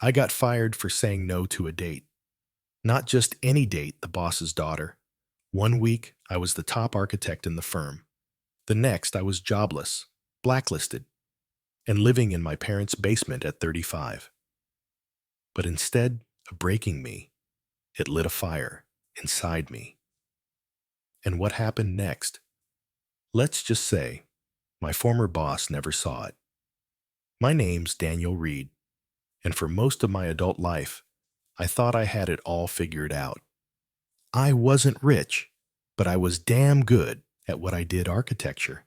I got fired for saying no to a date. Not just any date, the boss's daughter. One week, I was the top architect in the firm. The next, I was jobless, blacklisted, and living in my parents' basement at 35. But instead of breaking me, it lit a fire inside me. And what happened next? Let's just say my former boss never saw it. My name's Daniel Reed, and for most of my adult life, I thought I had it all figured out. I wasn't rich, but I was damn good at what I did architecture.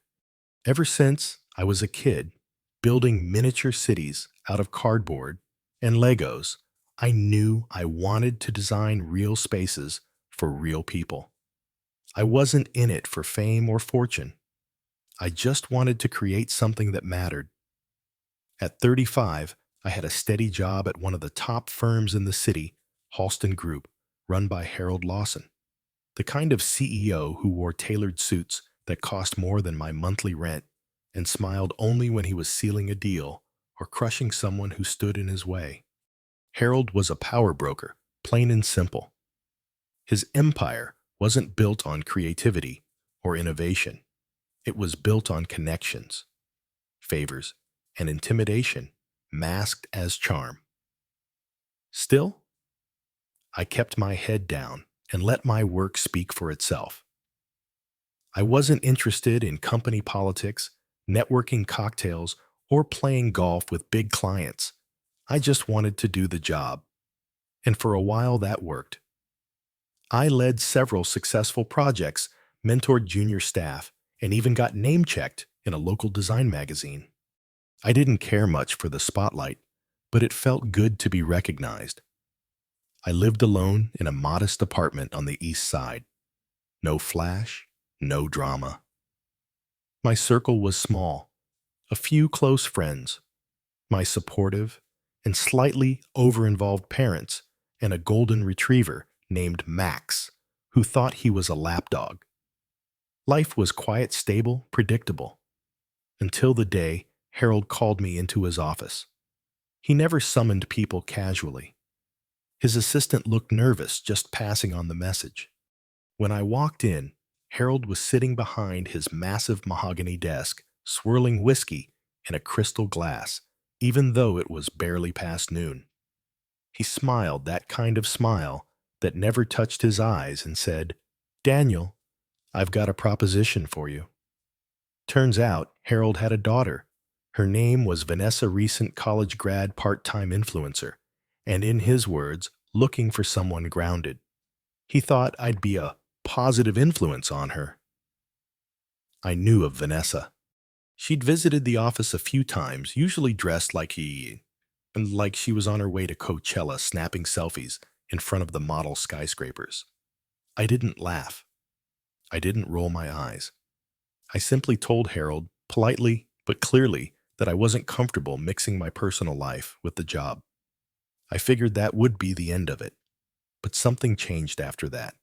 Ever since I was a kid, building miniature cities out of cardboard and Legos, I knew I wanted to design real spaces for real people. I wasn't in it for fame or fortune. I just wanted to create something that mattered. At 35, I had a steady job at one of the top firms in the city, Halston Group, run by Harold Lawson, the kind of CEO who wore tailored suits that cost more than my monthly rent and smiled only when he was sealing a deal or crushing someone who stood in his way. Harold was a power broker, plain and simple. His empire wasn't built on creativity or innovation. It was built on connections, favors, and intimidation masked as charm. Still, I kept my head down and let my work speak for itself. I wasn't interested in company politics, networking cocktails, or playing golf with big clients. I just wanted to do the job. And for a while that worked. I led several successful projects, mentored junior staff, and even got name-checked in a local design magazine. I didn't care much for the spotlight, but it felt good to be recognized. I lived alone in a modest apartment on the east side. No flash, no drama. My circle was small, a few close friends, my supportive and slightly over-involved parents, and a golden retriever named Max, who thought he was a lapdog. Life was quiet, stable, predictable, until the day Harold called me into his office. He never summoned people casually. His assistant looked nervous just passing on the message. When I walked in, Harold was sitting behind his massive mahogany desk, swirling whiskey in a crystal glass, even though it was barely past noon. He smiled that kind of smile that never touched his eyes and said, "Daniel, I've got a proposition for you." Turns out Harold had a daughter. Her name was Vanessa, recent college grad part-time influencer, and in his words, looking for someone grounded. He thought I'd be a positive influence on her. I knew of Vanessa. She'd visited the office a few times, usually dressed like she was on her way to Coachella, snapping selfies in front of the model skyscrapers. I didn't laugh. I didn't roll my eyes. I simply told Harold, politely but clearly, that I wasn't comfortable mixing my personal life with the job. I figured that would be the end of it. But something changed after that.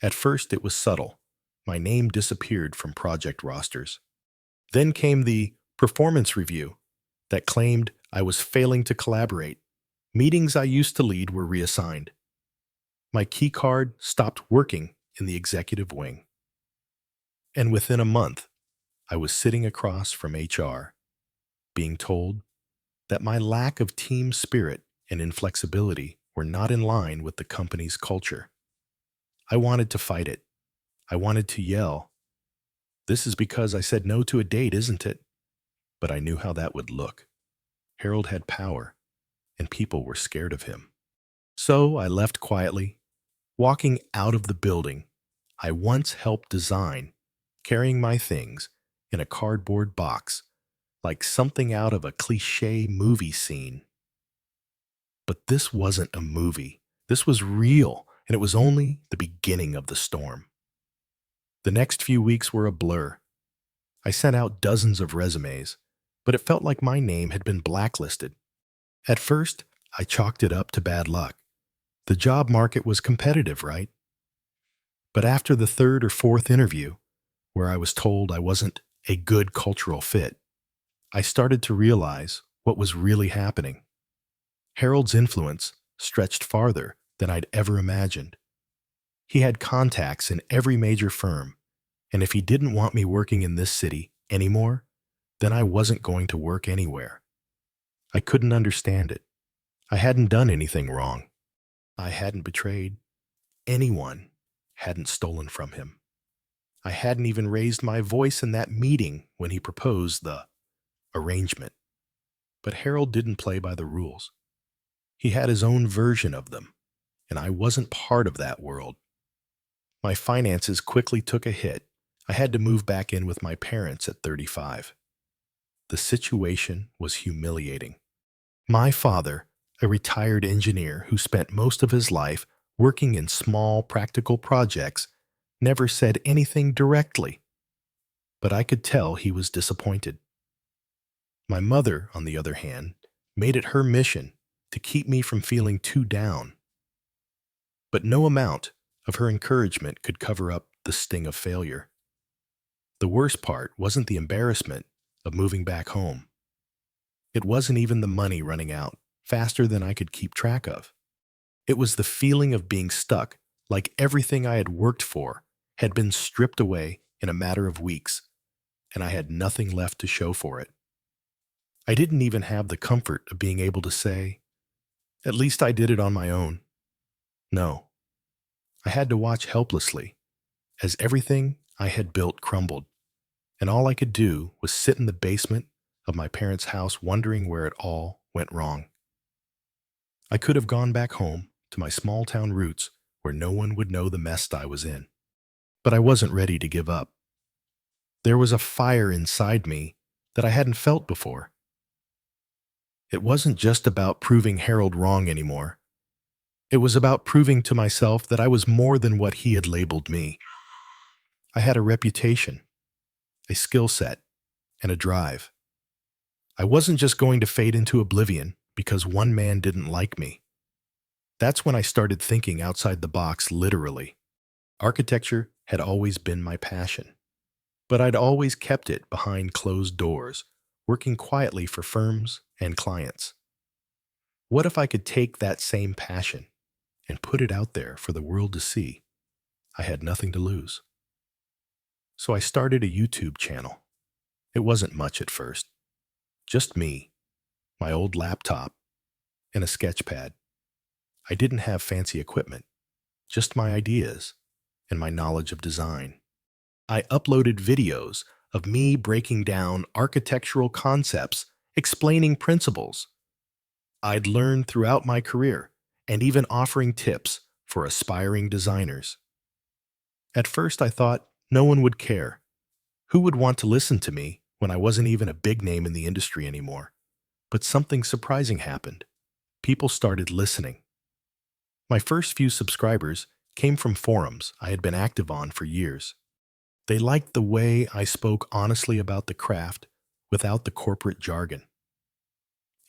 At first, it was subtle. My name disappeared from project rosters. Then came the performance review that claimed I was failing to collaborate. Meetings I used to lead were reassigned. My key card stopped working in the executive wing. And within a month, I was sitting across from HR, being told that my lack of team spirit and inflexibility were not in line with the company's culture. I wanted to fight it. I wanted to yell, "This is because I said no to a date, isn't it?" But I knew how that would look. Harold had power, and people were scared of him. So I left quietly, walking out of the building I once helped design, carrying my things in a cardboard box, like something out of a cliché movie scene. But this wasn't a movie. This was real, and it was only the beginning of the storm. The next few weeks were a blur. I sent out dozens of resumes, but it felt like my name had been blacklisted. At first, I chalked it up to bad luck. The job market was competitive, right? But after the third or fourth interview, where I was told I wasn't a good cultural fit, I started to realize what was really happening. Harold's influence stretched farther than I'd ever imagined. He had contacts in every major firm, and if he didn't want me working in this city anymore, then I wasn't going to work anywhere. I couldn't understand it. I hadn't done anything wrong. I hadn't betrayed anyone, hadn't stolen from him. I hadn't even raised my voice in that meeting when he proposed the arrangement. But Harold didn't play by the rules. He had his own version of them, and I wasn't part of that world. My finances quickly took a hit. I had to move back in with my parents at 35. The situation was humiliating. My father, a retired engineer who spent most of his life working in small practical projects, never said anything directly, but I could tell he was disappointed. My mother, on the other hand, made it her mission to keep me from feeling too down. But no amount of her encouragement could cover up the sting of failure. The worst part wasn't the embarrassment of moving back home. It wasn't even the money running out faster than I could keep track of. It was the feeling of being stuck, like everything I had worked for had been stripped away in a matter of weeks, and I had nothing left to show for it. I didn't even have the comfort of being able to say, "At least I did it on my own." No, I had to watch helplessly as everything I had built crumbled, and all I could do was sit in the basement of my parents' house wondering where it all went wrong. I could have gone back home to my small town roots where no one would know the mess I was in, but I wasn't ready to give up. There was a fire inside me that I hadn't felt before. It wasn't just about proving Harold wrong anymore. It was about proving to myself that I was more than what he had labeled me. I had a reputation, a skill set, and a drive. I wasn't just going to fade into oblivion because one man didn't like me. That's when I started thinking outside the box, literally. Architecture had always been my passion, but I'd always kept it behind closed doors, working quietly for firms and clients. What if I could take that same passion and put it out there for the world to see? I had nothing to lose. So I started a YouTube channel. It wasn't much at first. Just me, my old laptop, and a sketch pad. I didn't have fancy equipment, just my ideas and my knowledge of design. I uploaded videos of me breaking down architectural concepts, explaining principles I'd learned throughout my career, and even offering tips for aspiring designers. At first, I thought no one would care. Who would want to listen to me when I wasn't even a big name in the industry anymore? But something surprising happened. People started listening. My first few subscribers came from forums I had been active on for years. They liked the way I spoke honestly about the craft without the corporate jargon.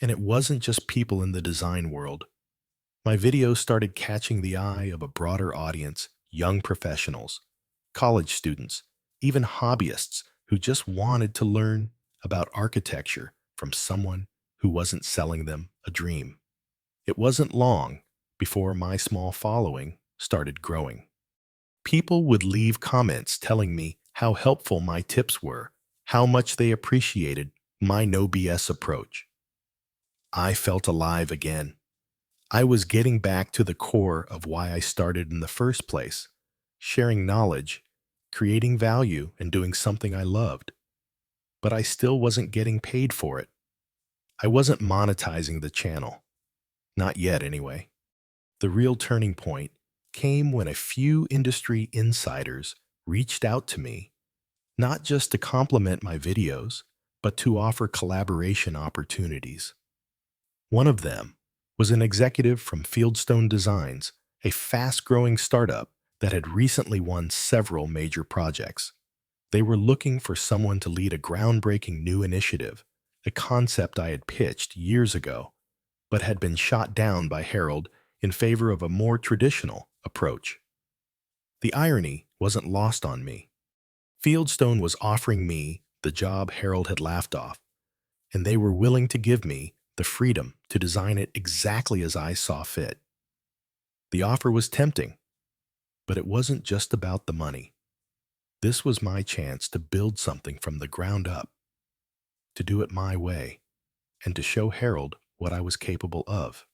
And it wasn't just people in the design world. My videos started catching the eye of a broader audience, young professionals, college students, even hobbyists who just wanted to learn about architecture from someone who wasn't selling them a dream. It wasn't long before my small following started growing. People would leave comments telling me how helpful my tips were, how much they appreciated my no BS approach. I felt alive again. I was getting back to the core of why I started in the first place, sharing knowledge, creating value, and doing something I loved. But I still wasn't getting paid for it. I wasn't monetizing the channel. Not yet, anyway. The real turning point came when a few industry insiders reached out to me, not just to compliment my videos, but to offer collaboration opportunities. One of them was an executive from Fieldstone Designs, a fast-growing startup that had recently won several major projects. They were looking for someone to lead a groundbreaking new initiative, a concept I had pitched years ago, but had been shot down by Harold in favor of a more traditional approach. The irony wasn't lost on me. Fieldstone was offering me the job Harold had laughed off, and they were willing to give me the freedom to design it exactly as I saw fit. The offer was tempting, but it wasn't just about the money. This was my chance to build something from the ground up, to do it my way, and to show Harold what I was capable of.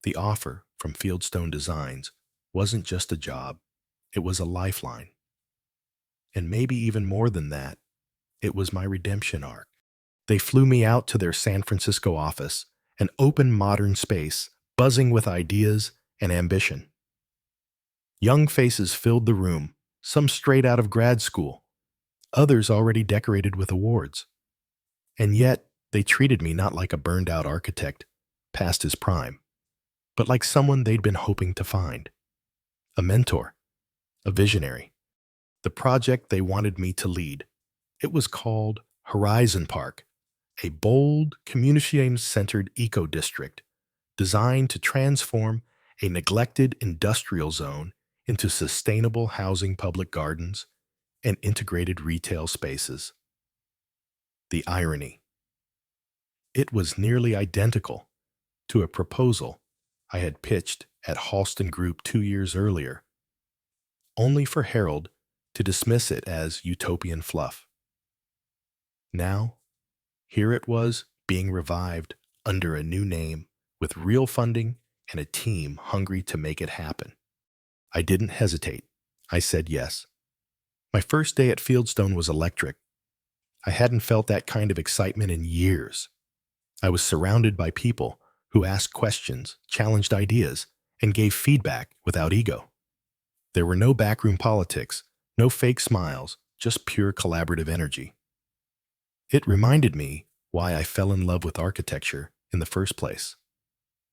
The offer from Fieldstone Designs wasn't just a job, it was a lifeline. And maybe even more than that, it was my redemption arc. They flew me out to their San Francisco office, an open modern space buzzing with ideas and ambition. Young faces filled the room, some straight out of grad school, others already decorated with awards. And yet, they treated me not like a burned-out architect past his prime, but like someone they'd been hoping to find. A mentor, a visionary. The project they wanted me to lead. It was called Horizon Park, a bold, community-centered eco-district designed to transform a neglected industrial zone into sustainable housing, public gardens, and integrated retail spaces. The irony. It was nearly identical to a proposal I had pitched at Halston Group 2 years earlier, only for Harold to dismiss it as utopian fluff. Now, here it was being revived under a new name with real funding and a team hungry to make it happen. I didn't hesitate. I said yes. My first day at Fieldstone was electric. I hadn't felt that kind of excitement in years. I was surrounded by people who asked questions, challenged ideas, and gave feedback without ego. There were no backroom politics, no fake smiles, just pure collaborative energy. It reminded me why I fell in love with architecture in the first place.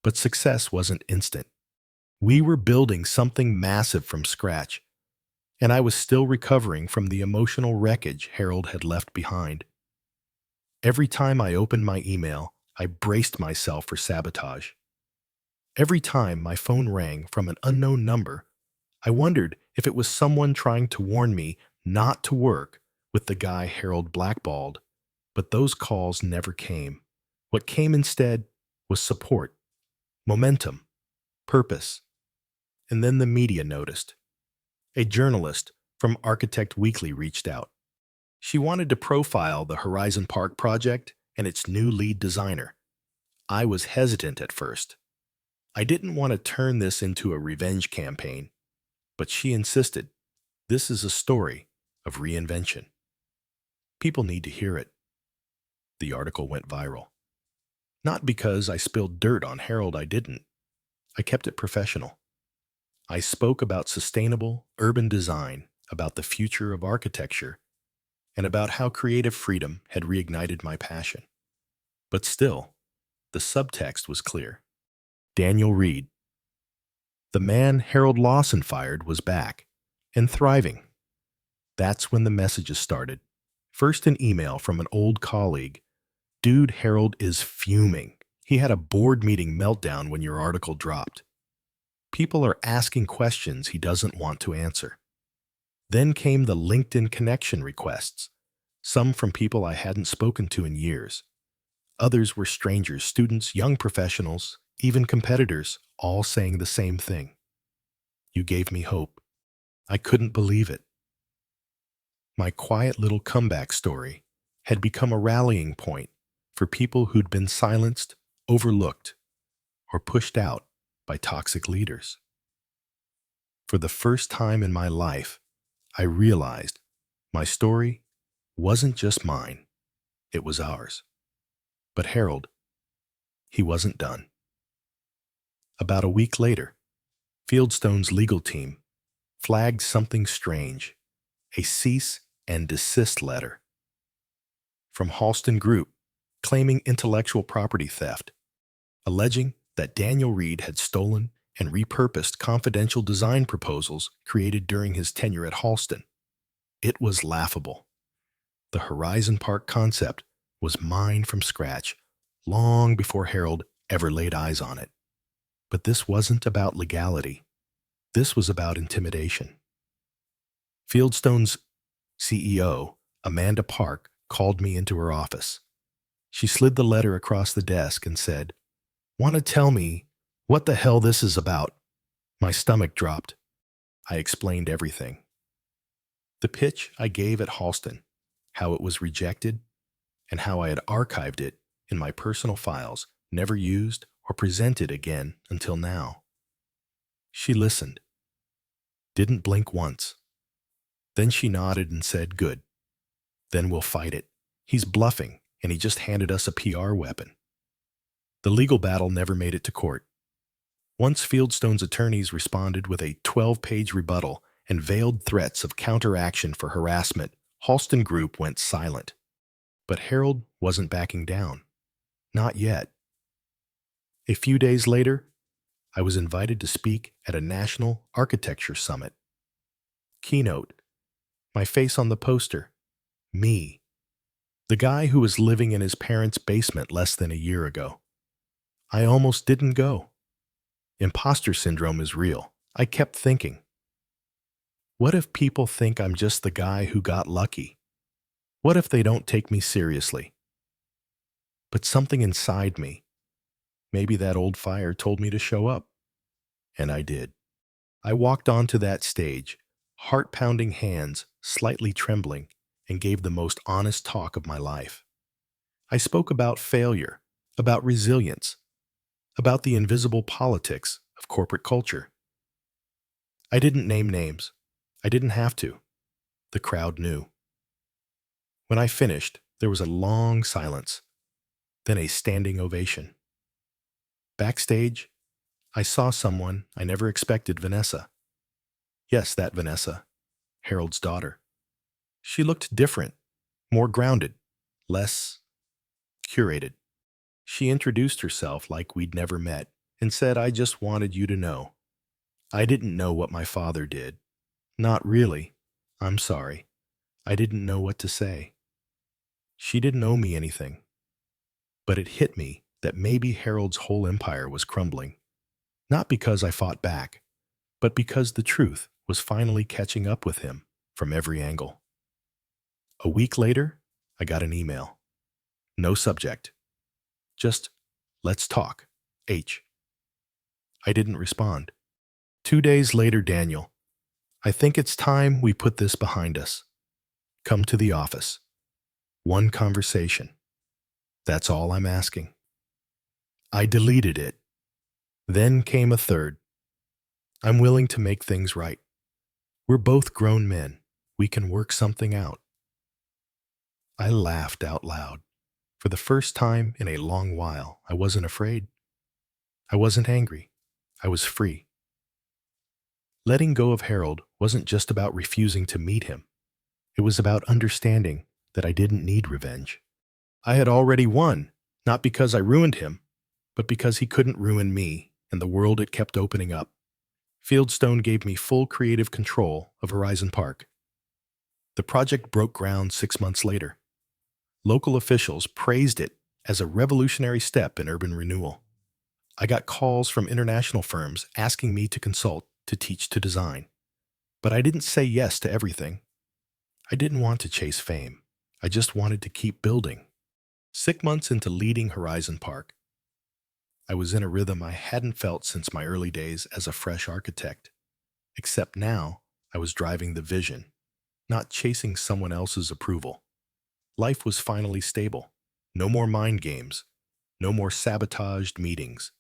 But success wasn't instant. We were building something massive from scratch, and I was still recovering from the emotional wreckage Harold had left behind. Every time I opened my email, I braced myself for sabotage. Every time my phone rang from an unknown number, I wondered if it was someone trying to warn me not to work with the guy Harold blackballed. But those calls never came. What came instead was support, momentum, purpose. And then the media noticed. A journalist from Architect Weekly reached out. She wanted to profile the Horizon Park project and its new lead designer. I was hesitant at first. I didn't want to turn this into a revenge campaign, but she insisted. This is a story of reinvention. People need to hear it. The article went viral. Not because I spilled dirt on Harold, I didn't. I kept it professional. I spoke about sustainable urban design, about the future of architecture, and about how creative freedom had reignited my passion. But still, the subtext was clear. Daniel Reed, the man Harold Lawson fired, was back and thriving. That's when the messages started. First, an email from an old colleague. Dude, Harold is fuming. He had a board meeting meltdown when your article dropped. People are asking questions he doesn't want to answer. Then came the LinkedIn connection requests, some from people I hadn't spoken to in years. Others were strangers, students, young professionals, even competitors, all saying the same thing. You gave me hope. I couldn't believe it. My quiet little comeback story had become a rallying point for people who'd been silenced, overlooked, or pushed out by toxic leaders. For the first time in my life, I realized my story wasn't just mine, it was ours. But Harold, he wasn't done. About a week later, Fieldstone's legal team flagged something strange, a cease and desist letter from Halston Group claiming intellectual property theft, alleging that Daniel Reed had stolen and repurposed confidential design proposals created during his tenure at Halston. It was laughable. The Horizon Park concept was mine from scratch, long before Harold ever laid eyes on it. But this wasn't about legality. This was about intimidation. Fieldstone's CEO, Amanda Park, called me into her office. She slid the letter across the desk and said, "Want to tell me what the hell this is about?" My stomach dropped. I explained everything. The pitch I gave at Halston, how it was rejected, and how I had archived it in my personal files, never used or presented again until now. She listened, didn't blink once. Then she nodded and said, "Good. Then we'll fight it. He's bluffing, and he just handed us a PR weapon." The legal battle never made it to court. Once Fieldstone's attorneys responded with a 12-page rebuttal and veiled threats of counteraction for harassment, Halston Group went silent. But Harold wasn't backing down. Not yet. A few days later, I was invited to speak at a national architecture summit. Keynote: my face on the poster. Me. The guy who was living in his parents' basement less than a year ago. I almost didn't go. Imposter syndrome is real. I kept thinking, what if people think I'm just the guy who got lucky? What if they don't take me seriously? But something inside me, maybe that old fire, told me to show up. And I did. I walked onto that stage, heart-pounding hands slightly trembling, and gave the most honest talk of my life. I spoke about failure, about resilience, about the invisible politics of corporate culture. I didn't name names. I didn't have to. The crowd knew. When I finished, there was a long silence, then a standing ovation. Backstage, I saw someone I never expected: Vanessa. Yes, that Vanessa, Harold's daughter. She looked different, more grounded, less curated. She introduced herself like we'd never met and said, "I just wanted you to know. I didn't know what my father did. Not really. I'm sorry. I didn't know what to say." She didn't owe me anything. But it hit me that maybe Harold's whole empire was crumbling. Not because I fought back, but because the truth was finally catching up with him from every angle. A week later, I got an email. No subject. Just, "Let's talk. H." I didn't respond. 2 days later, "Daniel, I think it's time we put this behind us. Come to the office. One conversation. That's all I'm asking." I deleted it. Then came a third. "I'm willing to make things right. We're both grown men. We can work something out." I laughed out loud. For the first time in a long while, I wasn't afraid. I wasn't angry. I was free. Letting go of Harold wasn't just about refusing to meet him. It was about understanding that I didn't need revenge. I had already won, not because I ruined him, but because he couldn't ruin me and the world it kept opening up. Fieldstone gave me full creative control of Horizon Park. The project broke ground 6 months later. Local officials praised it as a revolutionary step in urban renewal. I got calls from international firms asking me to consult, to teach, to design. But I didn't say yes to everything. I didn't want to chase fame. I just wanted to keep building. 6 months into leading Horizon Park, I was in a rhythm I hadn't felt since my early days as a fresh architect. Except now, I was driving the vision, not chasing someone else's approval. Life was finally stable. No more mind games. No more sabotaged meetings.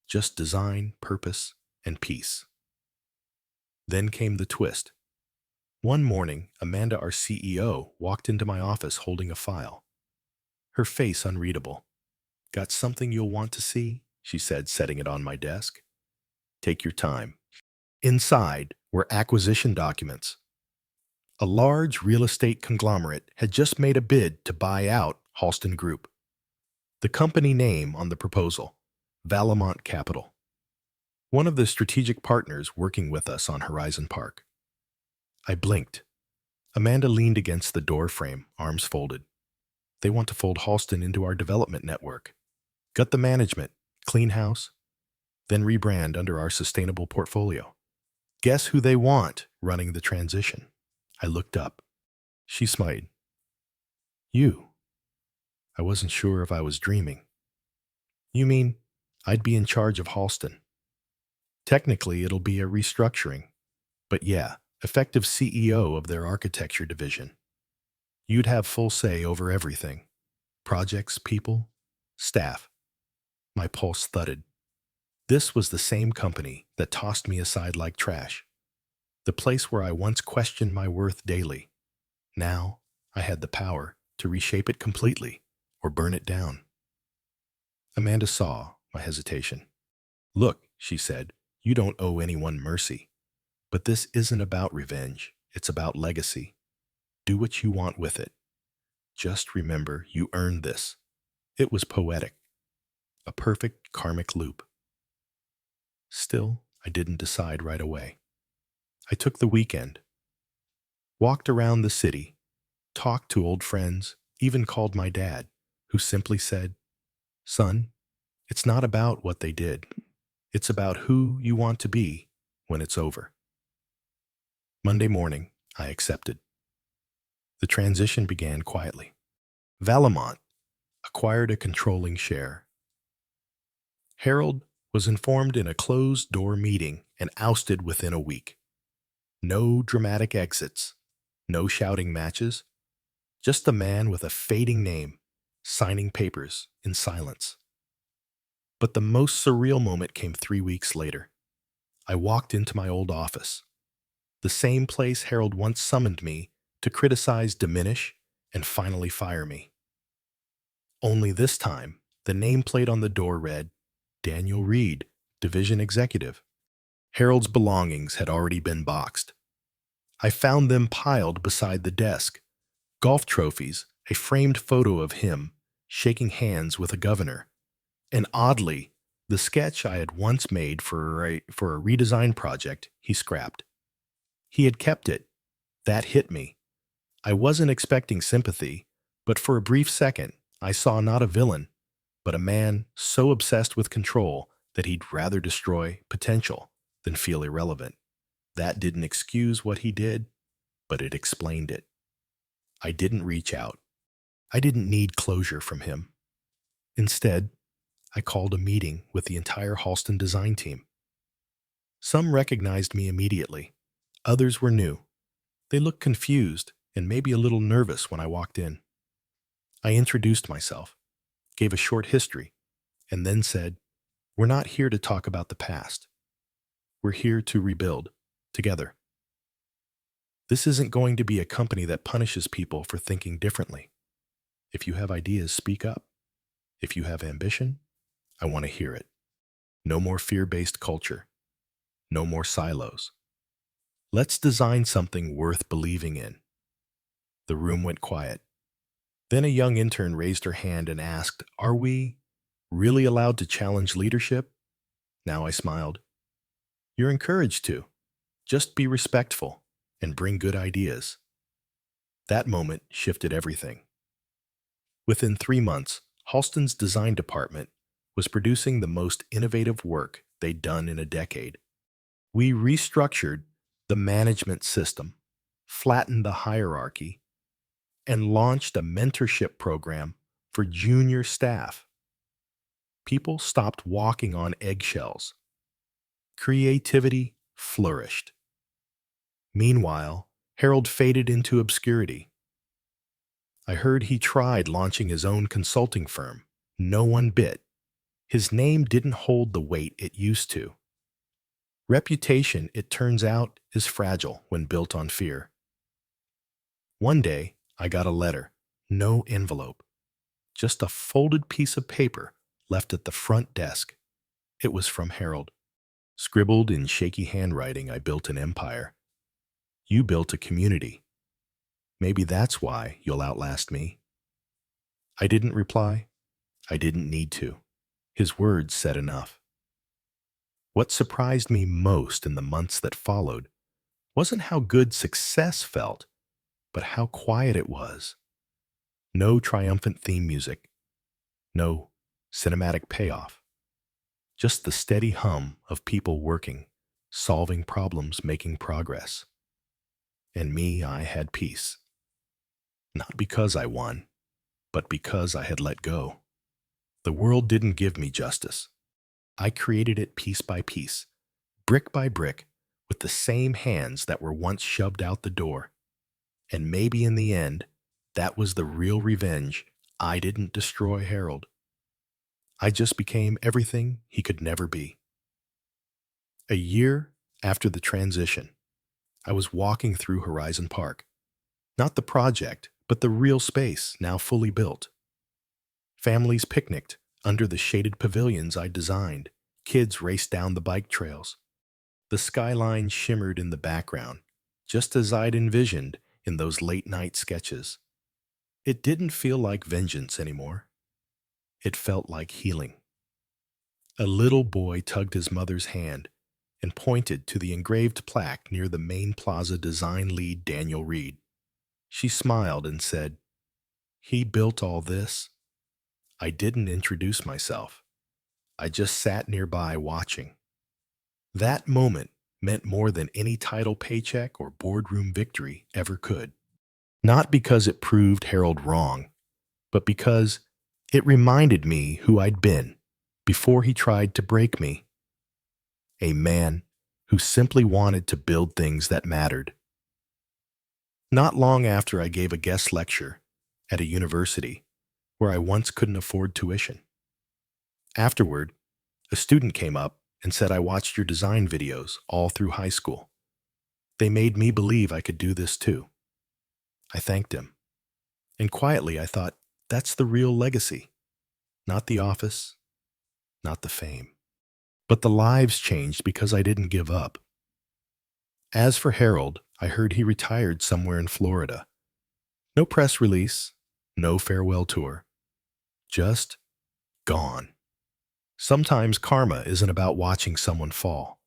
Just design, purpose, and peace. Then came the twist. One morning, Amanda, our CEO, walked into my office holding a file. Her face unreadable. "Got something you'll want to see?" she said, setting it on my desk. "Take your time." Inside were acquisition documents. A large real estate conglomerate had just made a bid to buy out Halston Group. The company name on the proposal: Valamont Capital. One of the strategic partners working with us on Horizon Park. I blinked. Amanda leaned against the door frame, arms folded. "They want to fold Halston into our development network. Gut the management, clean house, then rebrand under our sustainable portfolio. Guess who they want running the transition?" I looked up. She smiled. "You." I wasn't sure if I was dreaming. You mean I'd be in charge of Halston? Technically, it'll be a restructuring, but yeah, effective CEO of their architecture division. You'd have full say over everything: projects, people, staff. My pulse thudded. This was the same company that tossed me aside like trash, the place where I once questioned my worth daily. Now, I had the power to reshape it completely or burn it down. Amanda saw my hesitation. Look, she said, you don't owe anyone mercy. But this isn't about revenge. It's about legacy. Do what you want with it. Just remember you earned this. It was poetic, a perfect karmic loop. Still, I didn't decide right away. I took the weekend, walked around the city, talked to old friends, even called my dad, who simply said, Son, it's not about what they did. It's about who you want to be when it's over. Monday morning, I accepted. The transition began quietly. Valamont acquired a controlling share. Harold was informed in a closed-door meeting and ousted within a week. No dramatic exits, no shouting matches, just a man with a fading name signing papers in silence. But the most surreal moment came 3 weeks later. I walked into my old office, the same place Harold once summoned me to criticize, diminish, and finally fire me. Only this time, the nameplate on the door read, Daniel Reed, Division Executive. Harold's belongings had already been boxed. I found them piled beside the desk: golf trophies, a framed photo of him shaking hands with a governor, and oddly, the sketch I had once made for a redesign project he scrapped. He had kept it. That hit me. I wasn't expecting sympathy, but for a brief second, I saw not a villain, but a man so obsessed with control that he'd rather destroy potential than feel irrelevant. That didn't excuse what he did, but it explained it. I didn't reach out. I didn't need closure from him. Instead, I called a meeting with the entire Halston design team. Some recognized me immediately. Others were new. They looked confused and maybe a little nervous when I walked in. I introduced myself, gave a short history, and then said, We're not here to talk about the past. We're here to rebuild, together. This isn't going to be a company that punishes people for thinking differently. If you have ideas, speak up. If you have ambition, I want to hear it. No more fear-based culture. No more silos. Let's design something worth believing in. The room went quiet. Then a young intern raised her hand and asked, Are we really allowed to challenge leadership? Now I smiled. You're encouraged to. Just be respectful and bring good ideas. That moment shifted everything. Within 3 months, Halston's design department was producing the most innovative work they'd done in a decade. We restructured the management system, flattened the hierarchy, and launched a mentorship program for junior staff. People stopped walking on eggshells. Creativity flourished. Meanwhile, Harold faded into obscurity. I heard he tried launching his own consulting firm. No one bit. His name didn't hold the weight it used to. Reputation, it turns out, is fragile when built on fear. One day, I got a letter, no envelope, just a folded piece of paper left at the front desk. It was from Harold. Scribbled in shaky handwriting, I built an empire. You built a community. Maybe that's why you'll outlast me. I didn't reply. I didn't need to. His words said enough. What surprised me most in the months that followed wasn't how good success felt, but how quiet it was. No triumphant theme music. No cinematic payoff. Just the steady hum of people working, solving problems, making progress. And me, I had peace. Not because I won, but because I had let go. The world didn't give me justice. I created it piece by piece, brick by brick, with the same hands that were once shoved out the door. And maybe in the end, that was the real revenge. I didn't destroy Harold. I just became everything he could never be. A year after the transition, I was walking through Horizon Park. Not the project, but the real space, now fully built. Families picnicked under the shaded pavilions I designed. Kids raced down the bike trails. The skyline shimmered in the background, just as I'd envisioned in those late-night sketches. It didn't feel like vengeance anymore. It felt like healing. A little boy tugged his mother's hand and pointed to the engraved plaque near the main plaza design lead Daniel Reed. She smiled and said, "He built all this." I didn't introduce myself. I just sat nearby watching. That moment meant more than any title paycheck or boardroom victory ever could. Not because it proved Harold wrong, but because it reminded me who I'd been before he tried to break me. A man who simply wanted to build things that mattered. Not long after I gave a guest lecture at a university where I once couldn't afford tuition. Afterward, a student came up and said, "I watched your design videos all through high school. They made me believe I could do this too." I thanked him. And quietly I thought, that's the real legacy. Not the office, not the fame. But the lives changed because I didn't give up. As for Harold, I heard he retired somewhere in Florida. No press release, no farewell tour. Just gone. Sometimes karma isn't about watching someone fall.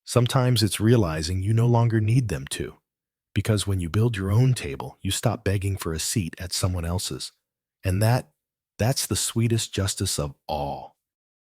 Sometimes it's realizing you no longer need them to. Because when you build your own table, you stop begging for a seat at someone else's. And that's the sweetest justice of all.